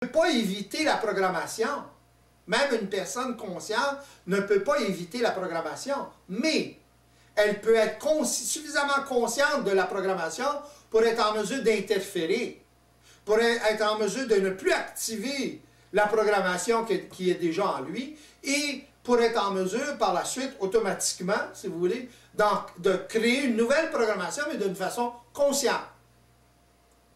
ne peut pas éviter la programmation. Même une personne consciente ne peut pas éviter la programmation. Mais elle peut être suffisamment consciente de la programmation pour être en mesure d'interférer, pour être en mesure de ne plus activer la programmation qui est déjà en lui et pour être en mesure par la suite, automatiquement, si vous voulez, de créer une nouvelle programmation, mais d'une façon consciente.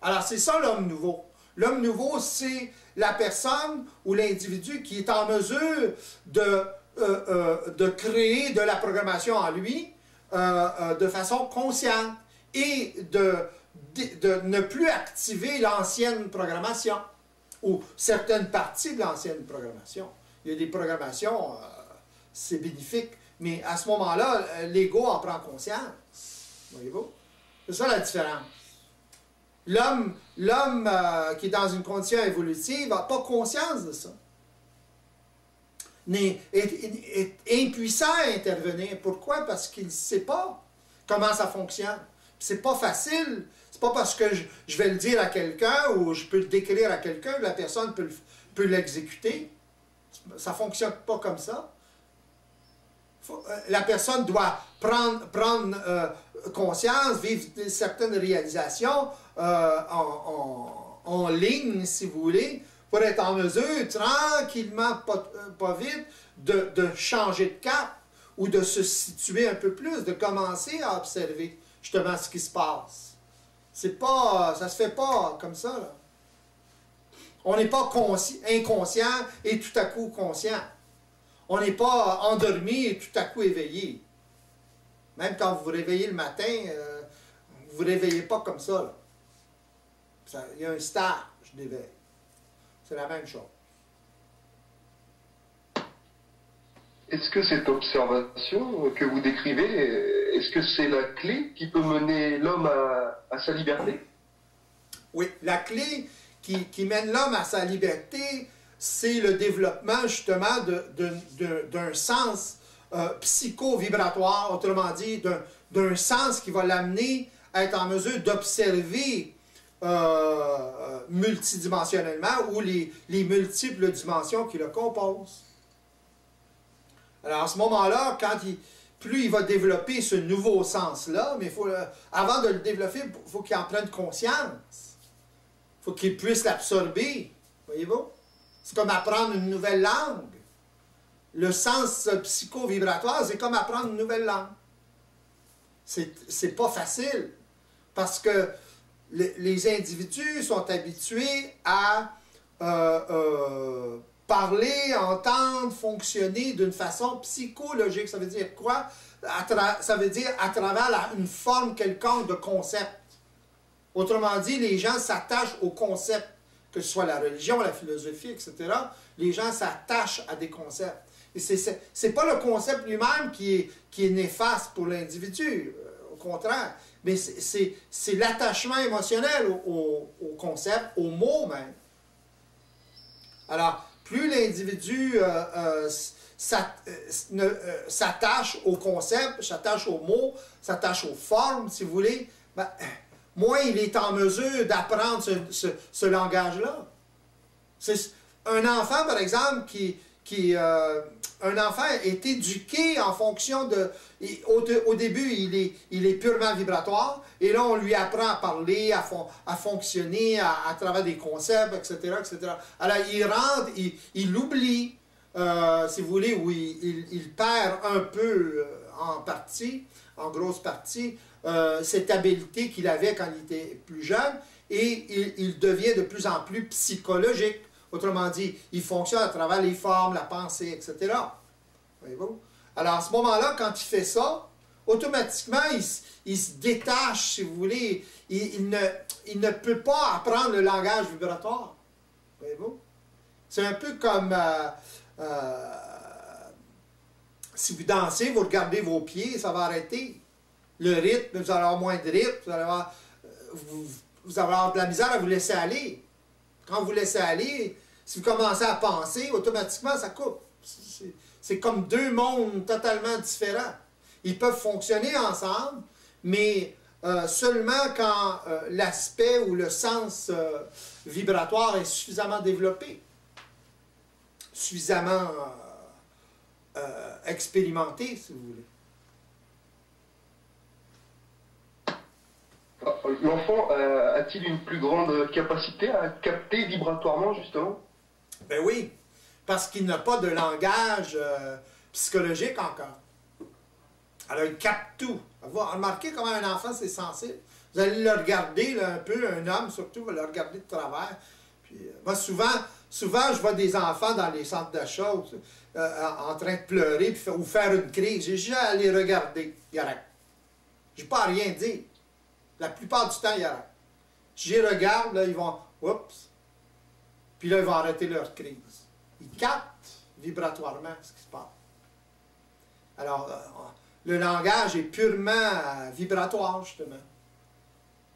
Alors, c'est ça l'homme nouveau. L'homme nouveau, c'est la personne ou l'individu qui est en mesure de créer de la programmation en lui de façon consciente et de ne plus activer l'ancienne programmation ou certaines parties de l'ancienne programmation. Il y a des programmations, c'est bénéfique, mais à ce moment-là, l'ego en prend conscience. Voyez-vous? C'est ça la différence. L'homme qui est dans une condition évolutive n'a pas conscience de ça. Est impuissant à intervenir. Pourquoi? Parce qu'il ne sait pas comment ça fonctionne. C'est pas facile. C'est pas parce que je vais le dire à quelqu'un ou je peux le décrire à quelqu'un que la personne peut l'exécuter. Ça ne fonctionne pas comme ça. La personne doit prendre conscience, vivre certaines réalisations en ligne, si vous voulez, pour être en mesure, tranquillement, pas vite, de changer de cap ou de se situer un peu plus, de commencer à observer justement ce qui se passe. C'est pas, ça se fait pas comme ça, là. On n'est pas inconscient et tout à coup conscient. On n'est pas endormi et tout à coup éveillé. Même quand vous vous réveillez le matin, vous ne vous réveillez pas comme ça, là. Il y a un stage d'éveil. C'est la même chose. Est-ce que cette observation que vous décrivez, est-ce que c'est la clé qui peut mener l'homme à sa liberté? Oui, la clé qui mène l'homme à sa liberté, c'est le développement justement d'un sens psycho-vibratoire, autrement dit, d'un sens qui va l'amener à être en mesure d'observer multidimensionnellement ou les multiples dimensions qui le composent. Alors à ce moment-là, plus il va développer ce nouveau sens-là, mais avant de le développer, il faut qu'il en prenne conscience. Il faut qu'il puisse l'absorber. Voyez-vous? C'est comme apprendre une nouvelle langue. Le sens psycho-vibratoire, c'est comme apprendre une nouvelle langue. C'est pas facile. Parce que les individus sont habitués à parler, entendre, fonctionner d'une façon psychologique. Ça veut dire quoi? Ça veut dire à travers une forme quelconque de concept. Autrement dit, les gens s'attachent au concept, que ce soit la religion, la philosophie, etc. Les gens s'attachent à des concepts. Et c'est pas le concept lui-même qui est néfaste pour l'individu, au contraire, mais c'est l'attachement émotionnel au concept, au mot même. Alors, plus l'individu s'attache au concept, s'attache aux mots, s'attache aux formes, si vous voulez, ben, moins il est en mesure d'apprendre ce langage-là. Un enfant, par exemple, un enfant est éduqué en fonction de... Au début, il est purement vibratoire, et là, on lui apprend à parler, à fonctionner à travers des concepts, etc., etc. Alors, il rentre, il oublie, si vous voulez, ou il perd un peu en partie, en grosse partie, cette habileté qu'il avait quand il était plus jeune, et il devient de plus en plus psychologique. Autrement dit, il fonctionne à travers les formes, la pensée, etc. Voyez-vous? Alors, à ce moment-là, quand il fait ça, automatiquement, il se détache, si vous voulez. Il ne peut pas apprendre le langage vibratoire. Voyez-vous? C'est un peu comme si vous dansez, vous regardez vos pieds, ça va arrêter. Le rythme, vous allez avoir moins de rythme, vous allez avoir de la misère à vous laisser aller. Quand vous laissez aller, si vous commencez à penser, automatiquement, ça coupe. C'est comme deux mondes totalement différents. Ils peuvent fonctionner ensemble, mais seulement quand l'aspect ou le sens vibratoire est suffisamment développé, suffisamment expérimenté, si vous voulez. L'enfant a-t-il une plus grande capacité à capter vibratoirement, justement? Ben oui, parce qu'il n'a pas de langage psychologique encore. Alors, il capte tout. Vous remarquez comment un enfant, c'est sensible. Vous allez le regarder là, un peu, un homme surtout, va le regarder de travers. Puis, moi, souvent, je vois des enfants dans les centres d'achat en train de pleurer ou faire une crise. J'ai juste à les regarder. Ils arrêtent. Je n'ai pas à rien dire. La plupart du temps, ils arrêtent. Si je les regarde, là, ils vont, oups, puis là, ils vont arrêter leur crise. Ils captent vibratoirement ce qui se passe. Alors, le langage est purement vibratoire, justement.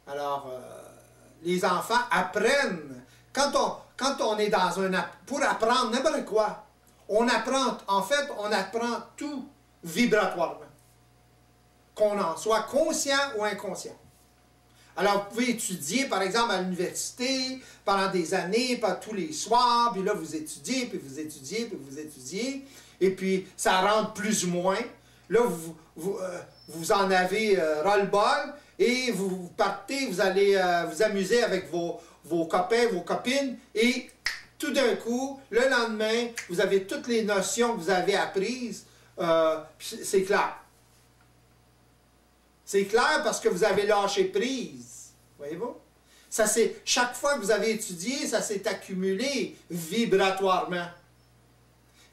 Alors, les enfants apprennent. Quand on est dans pour apprendre n'importe quoi, on apprend tout vibratoirement. Qu'on en soit conscient ou inconscient. Alors, vous pouvez étudier, par exemple, à l'université, pendant des années, pas tous les soirs, puis là, vous étudiez, puis vous étudiez, puis vous étudiez, et puis ça rentre plus ou moins. Là, vous en avez ras-le-bol, et vous partez, vous allez vous amuser avec vos copains, vos copines, et tout d'un coup, le lendemain, vous avez toutes les notions que vous avez apprises, c'est clair. C'est clair parce que vous avez lâché prise. Voyez-vous? Chaque fois que vous avez étudié, ça s'est accumulé vibratoirement.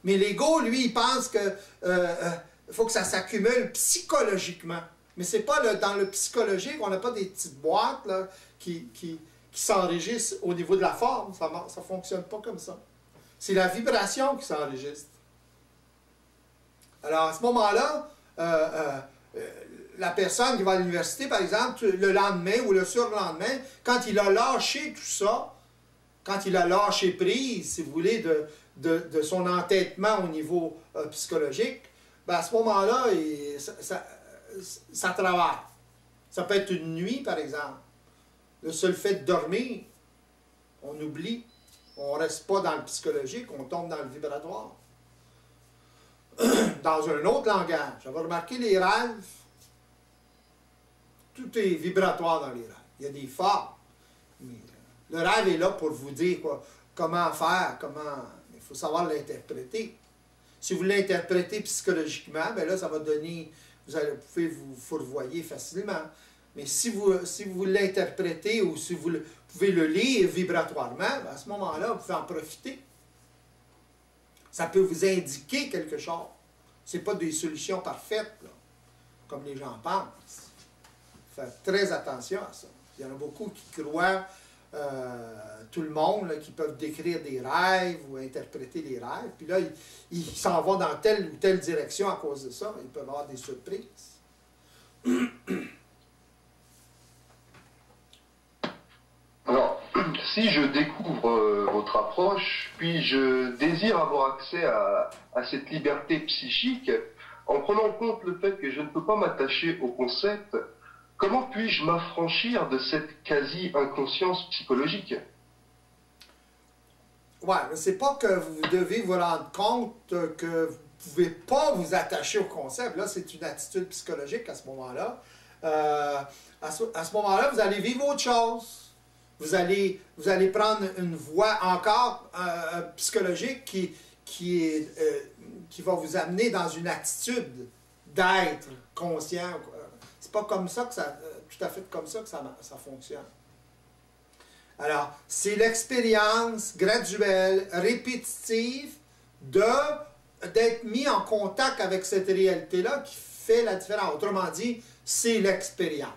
Mais l'ego, lui, il pense que faut que ça s'accumule psychologiquement. Mais c'est pas dans le psychologique, on n'a pas des petites boîtes là, qui s'enregistrent au niveau de la forme. Ça ne fonctionne pas comme ça. C'est la vibration qui s'enregistre. Alors, à ce moment-là, la personne qui va à l'université, par exemple, le lendemain ou le surlendemain, quand il a lâché tout ça, quand il a lâché prise, si vous voulez, de son entêtement au niveau psychologique, ben à ce moment-là, ça travaille. Ça peut être une nuit, par exemple. Le seul fait de dormir, on oublie. On ne reste pas dans le psychologique, on tombe dans le vibratoire. Dans un autre langage, j'avais remarqué les rêves. Tout est vibratoire dans les rêves. Il y a des formes. Mais le rêve est là pour vous dire comment faire, il faut savoir l'interpréter. Si vous l'interprétez psychologiquement, bien là, ça va donner, vous pouvez vous fourvoyer facilement. Mais si vous l'interprétez ou si vous pouvez le lire vibratoirement, bien à ce moment-là, vous pouvez en profiter. Ça peut vous indiquer quelque chose. Ce n'est pas des solutions parfaites, là, comme les gens pensent. Faites très attention à ça. Il y en a beaucoup qui croient, tout le monde, là, qui peuvent décrire des rêves ou interpréter les rêves. Puis là, ils s'en vont dans telle ou telle direction à cause de ça. Ils peuvent avoir des surprises. Alors, si je découvre votre approche, puis je désire avoir accès à cette liberté psychique, en prenant en compte le fait que je ne peux pas m'attacher au concept, comment puis-je m'affranchir de cette quasi-inconscience psychologique? Ouais, mais c'est pas que vous devez vous rendre compte que vous ne pouvez pas vous attacher au concept. Là, c'est une attitude psychologique à ce moment-là. À ce moment-là, vous allez vivre autre chose. Vous allez prendre une voie encore psychologique qui va vous amener dans une attitude d'être conscient. C'est pas comme ça que tout à fait comme ça que ça fonctionne. Alors, c'est l'expérience graduelle, répétitive d'être mis en contact avec cette réalité-là qui fait la différence. Autrement dit, c'est l'expérience.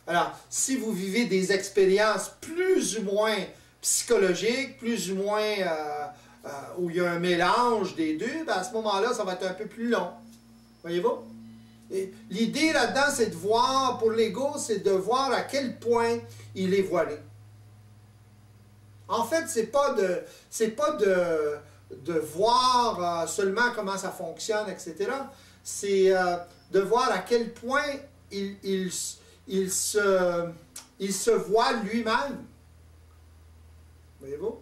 Alors, si vous vivez des expériences plus ou moins psychologiques, plus ou moins où il y a un mélange des deux, ben à ce moment-là, ça va être un peu plus long. Voyez-vous? L'idée là-dedans, c'est de voir, pour l'ego, c'est de voir à quel point il est voilé. En fait, c'est pas de voir seulement comment ça fonctionne, etc. C'est de voir à quel point il il se voit lui-même. Voyez-vous?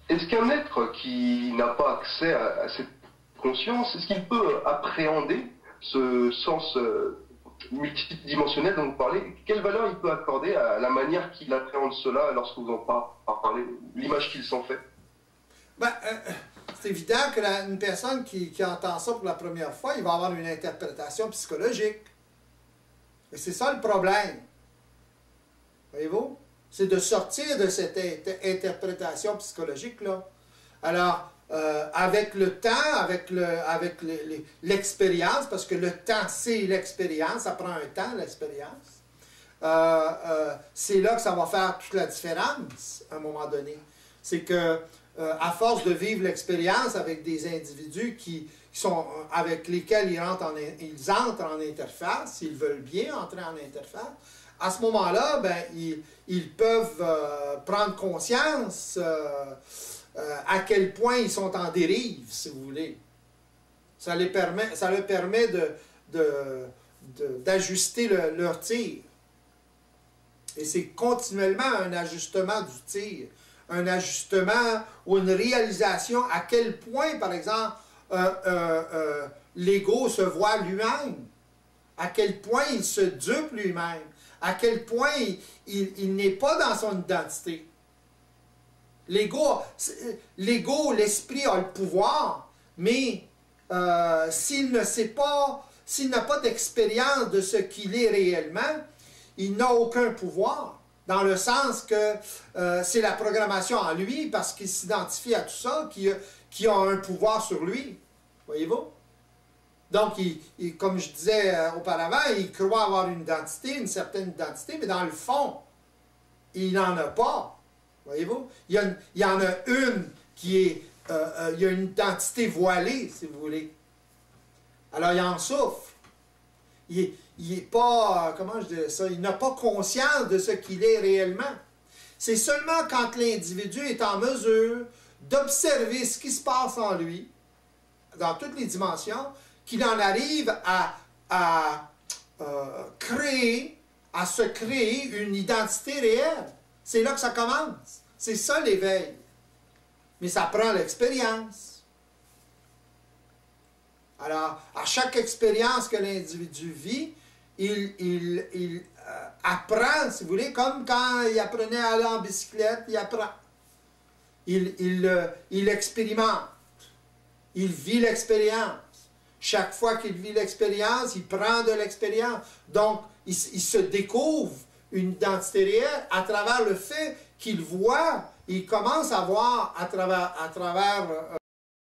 Est-ce qu'un être qui n'a pas accès à cette conscience, est-ce qu'il peut appréhender ce sens multidimensionnel dont vous parlez? Quelle valeur il peut accorder à la manière qu'il appréhende cela lorsque vous en parlez, l'image qu'il s'en fait? Ben, c'est évident que une personne qui entend ça pour la première fois, il va avoir une interprétation psychologique. Et c'est ça le problème. Voyez-vous? C'est de sortir de cette interprétation psychologique-là. Alors, avec le temps, avec l'expérience, parce que le temps, c'est l'expérience, ça prend un temps, l'expérience, c'est là que ça va faire toute la différence, à un moment donné. C'est que, à force de vivre l'expérience avec des individus avec lesquels ils entrent en interface, s'ils veulent bien entrer en interface, à ce moment-là, ben, ils peuvent prendre conscience à quel point ils sont en dérive, si vous voulez. Ça leur permet d'ajuster leur tir. Et c'est continuellement un ajustement du tir, un ajustement ou une réalisation à quel point, par exemple, l'ego se voit lui-même, à quel point il se dupe lui-même, à quel point il n'est pas dans son identité. L'ego, l'esprit a le pouvoir, mais s'il n'a pas d'expérience de ce qu'il est réellement, il n'a aucun pouvoir, dans le sens que c'est la programmation en lui, parce qu'il s'identifie à tout ça, qui a un pouvoir sur lui. Voyez-vous? Donc, comme je disais auparavant, il croit avoir une identité, une certaine identité, mais dans le fond, il n'en a pas. Voyez-vous? Il y en a une qui est... il y a une identité voilée, si vous voulez. Alors, il en souffre. Il n'est pas... comment je dirais ça? Il n'a pas conscience de ce qu'il est réellement. C'est seulement quand l'individu est en mesure d'observer ce qui se passe en lui, dans toutes les dimensions, qu'il en arrive à se créer une identité réelle. C'est là que ça commence. C'est ça l'éveil. Mais ça prend l'expérience. Alors, à chaque expérience que l'individu vit, il apprend, si vous voulez, comme quand il apprenait à aller en bicyclette, il apprend. Il expérimente. Il vit l'expérience. Chaque fois qu'il vit l'expérience, il prend de l'expérience. Donc, il se découvre une identité réelle à travers le fait qu'il voit, il commence à voir à travers